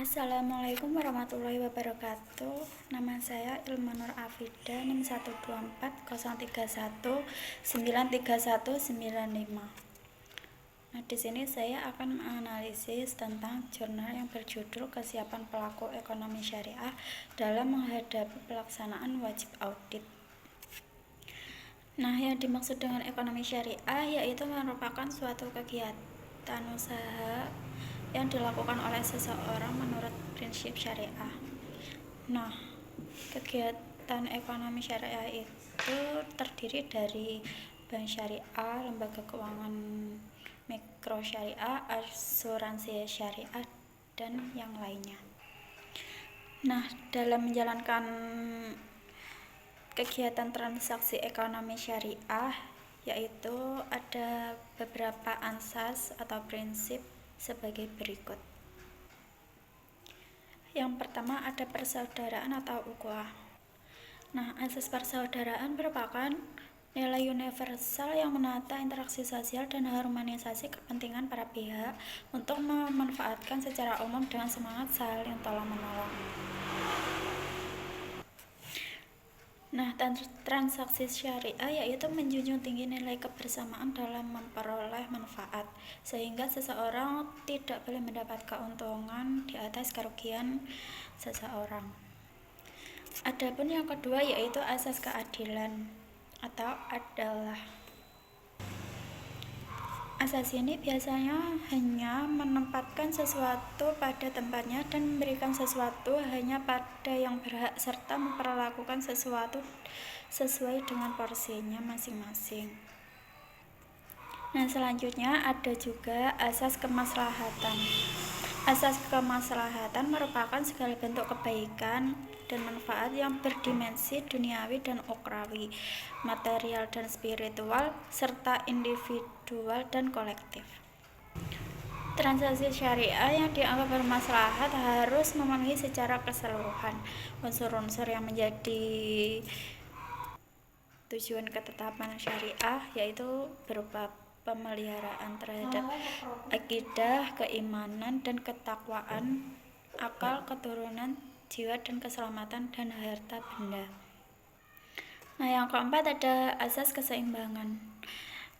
Assalamualaikum warahmatullahi wabarakatuh. Nama saya Ilmanur Afida, NIM 1240319319195. Nah, di sini saya akan menganalisis tentang jurnal yang berjudul Kesiapan Pelaku Ekonomi Syariah dalam menghadapi pelaksanaan wajib audit. Nah, yang dimaksud dengan ekonomi syariah yaitu merupakan suatu kegiatan usaha yang dilakukan oleh seseorang menurut prinsip syariah. Nah, kegiatan ekonomi syariah itu terdiri dari bank syariah, lembaga keuangan mikro syariah, asuransi syariah, dan yang lainnya. Nah, dalam menjalankan kegiatan transaksi ekonomi syariah yaitu ada beberapa ansas atau prinsip sebagai berikut. Yang pertama ada persaudaraan atau ukhuwah. Nah, asas persaudaraan merupakan nilai universal yang menata interaksi sosial dan harmonisasi kepentingan para pihak untuk memanfaatkan secara umum dengan semangat saling tolong-menolong. Nah, transaksi syariah yaitu menjunjung tinggi nilai kebersamaan dalam memperoleh manfaat, sehingga seseorang tidak boleh mendapat keuntungan di atas kerugian seseorang. Adapun yang kedua yaitu asas keadilan atau adalah. Asas ini biasanya hanya menempatkan sesuatu pada tempatnya dan memberikan sesuatu hanya pada yang berhak serta memperlakukan sesuatu sesuai dengan porsinya masing-masing. Nah, selanjutnya ada juga asas kemaslahatan. Asas kemaslahatan merupakan segala bentuk kebaikan dan manfaat yang berdimensi duniawi dan ukhrawi, material dan spiritual, serta individual dan kolektif. Transaksi syariah yang dianggap bermaslahat harus memenuhi secara keseluruhan unsur-unsur yang menjadi tujuan ketetapan syariah, yaitu berupa pemeliharaan terhadap akidah, keimanan, dan ketakwaan, akal, keturunan, jiwa, dan keselamatan, dan harta benda. Nah, yang keempat ada asas keseimbangan.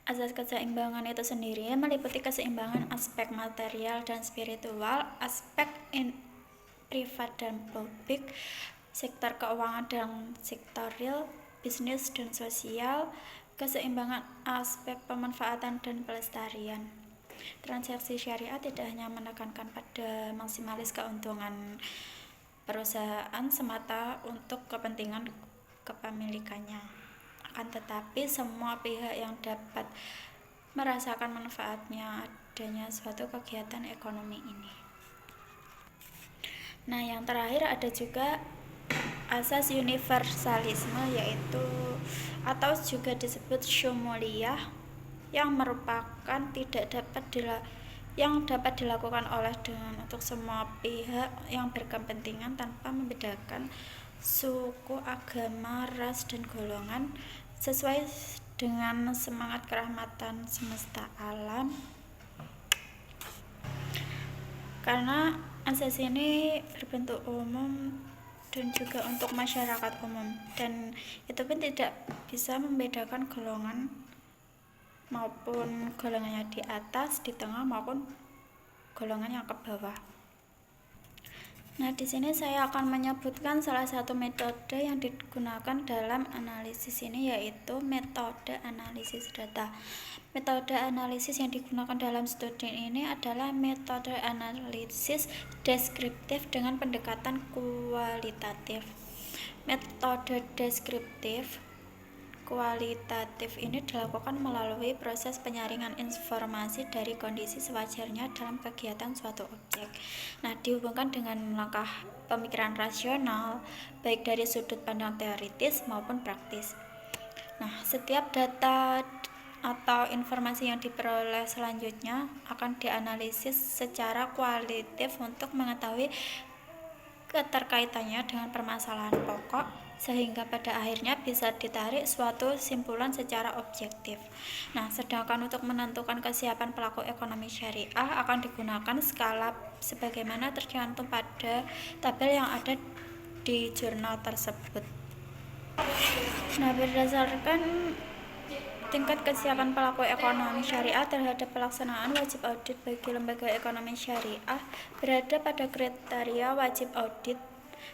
Asas keseimbangan itu sendiri meliputi keseimbangan aspek material dan spiritual, aspek privat dan publik, sektor keuangan dan sektor real, bisnis dan sosial, keseimbangan aspek pemanfaatan dan pelestarian. Transaksi syariah tidak hanya menekankan pada maksimalis keuntungan perusahaan semata untuk kepentingan kepemilikannya, akan tetapi semua pihak yang dapat merasakan manfaatnya adanya suatu kegiatan ekonomi ini. Nah, yang terakhir ada juga asas universalisme yaitu atau juga disebut syumuliyah yang merupakan yang dapat dilakukan oleh untuk semua pihak yang berkepentingan tanpa membedakan suku, agama, ras, dan golongan sesuai dengan semangat kerahmatan semesta alam. Karena asas ini berbentuk umum dan juga untuk masyarakat umum, dan itu pun tidak bisa membedakan golongan maupun golongannya di atas, di tengah maupun golongan yang ke bawah. Nah, di sini saya akan menyebutkan salah satu metode yang digunakan dalam analisis ini yaitu metode analisis data. Metode analisis yang digunakan dalam studi ini adalah metode analisis deskriptif dengan pendekatan kualitatif. Metode deskriptif kualitatif ini dilakukan melalui proses penyaringan informasi dari kondisi sewajarnya dalam kegiatan suatu objek. Nah, dihubungkan dengan langkah pemikiran rasional, baik dari sudut pandang teoritis maupun praktis. Nah, setiap data atau informasi yang diperoleh selanjutnya akan dianalisis secara kualitatif untuk mengetahui keterkaitannya dengan permasalahan pokok, sehingga pada akhirnya bisa ditarik suatu simpulan secara objektif. Nah, sedangkan untuk menentukan kesiapan pelaku ekonomi syariah akan digunakan skala sebagaimana tercantum pada tabel yang ada di jurnal tersebut. Nah, berdasarkan tingkat kesiapan pelaku ekonomi syariah terhadap pelaksanaan wajib audit bagi lembaga ekonomi syariah berada pada kriteria wajib audit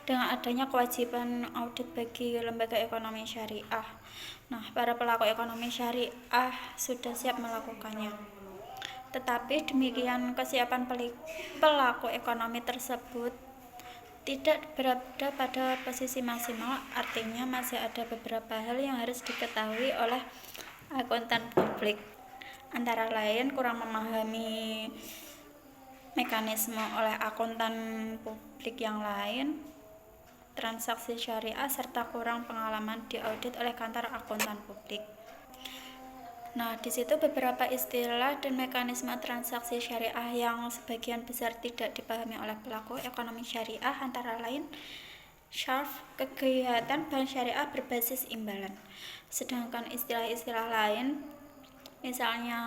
dengan adanya kewajiban audit bagi lembaga ekonomi syariah. Nah, para pelaku ekonomi syariah sudah siap melakukannya. Tetapi demikian kesiapan pelaku ekonomi tersebut tidak berada pada posisi maksimal, artinya masih ada beberapa hal yang harus diketahui oleh akuntan publik, antara lain kurang memahami mekanisme oleh akuntan publik yang lain, transaksi syariah, serta kurang pengalaman diaudit oleh kantor akuntan publik. Nah, di situ beberapa istilah dan mekanisme transaksi syariah yang sebagian besar tidak dipahami oleh pelaku ekonomi syariah, antara lain syarf, kegiatan bank syariah berbasis imbalan. Sedangkan istilah-istilah lain, misalnya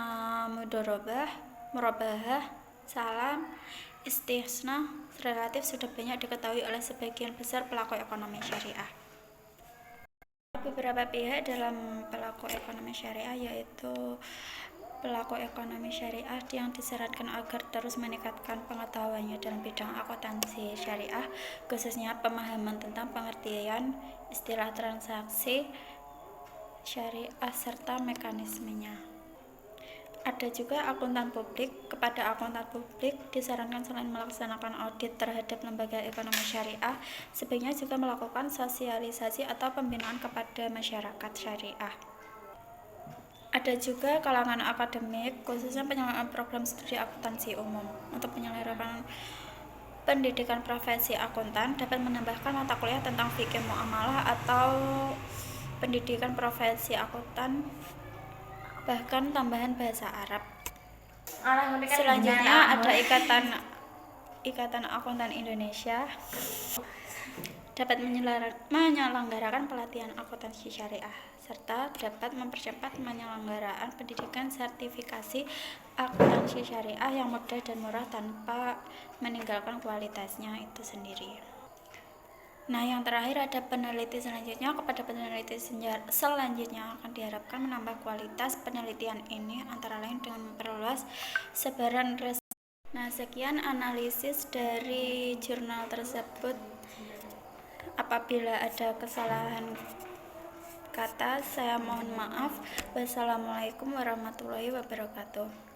mudorobah, murabahah, salam, istisna, relatif sudah banyak diketahui oleh sebagian besar pelaku ekonomi syariah. Beberapa pihak dalam pelaku ekonomi syariah, yaitu pelaku ekonomi syariah yang disarankan agar terus meningkatkan pengetahuannya dalam bidang akuntansi syariah, khususnya pemahaman tentang pengertian istilah transaksi syariah serta mekanismenya. Ada juga akuntan publik. Kepada akuntan publik disarankan selain melaksanakan audit terhadap lembaga ekonomi syariah, sebaiknya juga melakukan sosialisasi atau pembinaan kepada masyarakat syariah. Ada juga kalangan akademik, khususnya penyelenggaraan program studi akuntansi umum. Untuk penyelenggaraan pendidikan profesi akuntan dapat menambahkan mata kuliah tentang fikih muamalah atau pendidikan profesi akuntan, bahkan tambahan bahasa Arab. Selanjutnya ada Ikatan Akuntan Indonesia dapat menyelenggarakan pelatihan akuntansi syariah serta dapat mempercepat penyelenggaraan pendidikan sertifikasi akuntansi syariah yang mudah dan murah tanpa meninggalkan kualitasnya itu sendiri. Nah, yang terakhir ada peneliti selanjutnya. Kepada peneliti selanjutnya akan diharapkan menambah kualitas penelitian ini, antara lain dengan memperluas sebaran Nah, sekian analisis dari jurnal tersebut. Apabila ada kesalahan kata, saya mohon maaf. Wassalamualaikum warahmatullahi wabarakatuh.